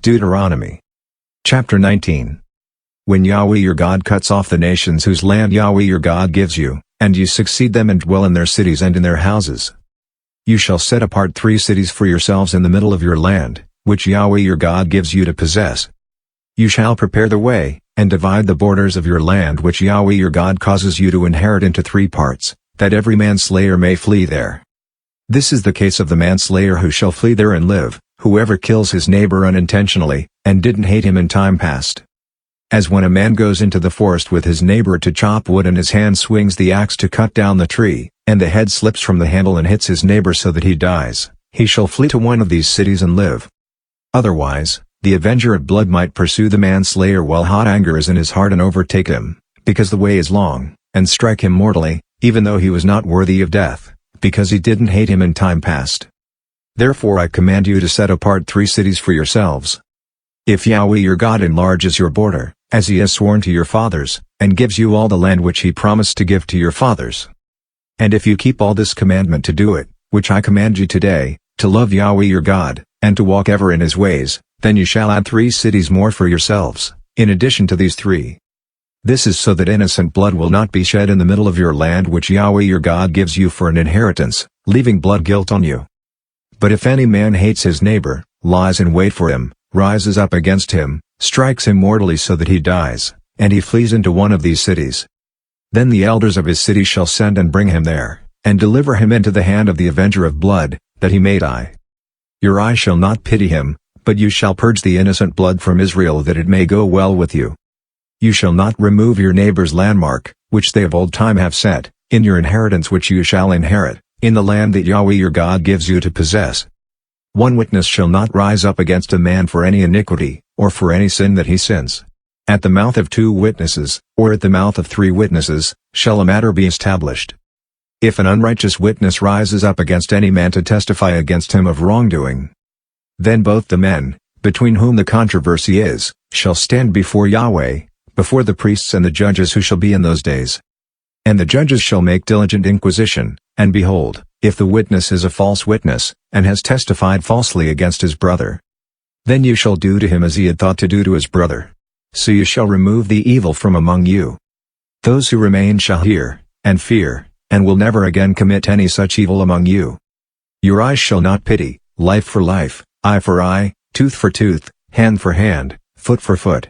Deuteronomy. Chapter 19. When Yahweh your God cuts off the nations whose land Yahweh your God gives you, and you succeed them and dwell in their cities and in their houses, you shall set apart 3 cities for yourselves in the middle of your land, which Yahweh your God gives you to possess. You shall prepare the way, and divide the borders of your land which Yahweh your God causes you to inherit into 3 parts, that every manslayer may flee there. This is the case of the manslayer who shall flee there and live, whoever kills his neighbor unintentionally, and didn't hate him in time past. As when a man goes into the forest with his neighbor to chop wood and his hand swings the axe to cut down the tree, and the head slips from the handle and hits his neighbor so that he dies, he shall flee to one of these cities and live. Otherwise, the avenger of blood might pursue the manslayer while hot anger is in his heart and overtake him, because the way is long, and strike him mortally, even though he was not worthy of death, because he didn't hate him in time past. Therefore I command you to set apart 3 cities for yourselves. If Yahweh your God enlarges your border, as he has sworn to your fathers, and gives you all the land which he promised to give to your fathers, and if you keep all this commandment to do it, which I command you today, to love Yahweh your God, and to walk ever in his ways, then you shall add 3 cities more for yourselves, in addition to these 3. This is so that innocent blood will not be shed in the middle of your land which Yahweh your God gives you for an inheritance, leaving blood guilt on you. But if any man hates his neighbor, lies in wait for him, rises up against him, strikes him mortally so that he dies, and he flees into one of these cities, then the elders of his city shall send and bring him there, and deliver him into the hand of the avenger of blood, that he may die. Your eye shall not pity him, but you shall purge the innocent blood from Israel that it may go well with you. You shall not remove your neighbor's landmark, which they of old time have set, in your inheritance which you shall inherit, in the land that Yahweh your God gives you to possess. One witness shall not rise up against a man for any iniquity, or for any sin that he sins. At the mouth of 2 witnesses, or at the mouth of 3 witnesses, shall a matter be established. If an unrighteous witness rises up against any man to testify against him of wrongdoing, then both the men, between whom the controversy is, shall stand before Yahweh, before the priests and the judges who shall be in those days. And the judges shall make diligent inquisition, and behold, if the witness is a false witness, and has testified falsely against his brother, then you shall do to him as he had thought to do to his brother. So you shall remove the evil from among you. Those who remain shall hear, and fear, and will never again commit any such evil among you. Your eyes shall not pity, life for life, eye for eye, tooth for tooth, hand for hand, foot for foot.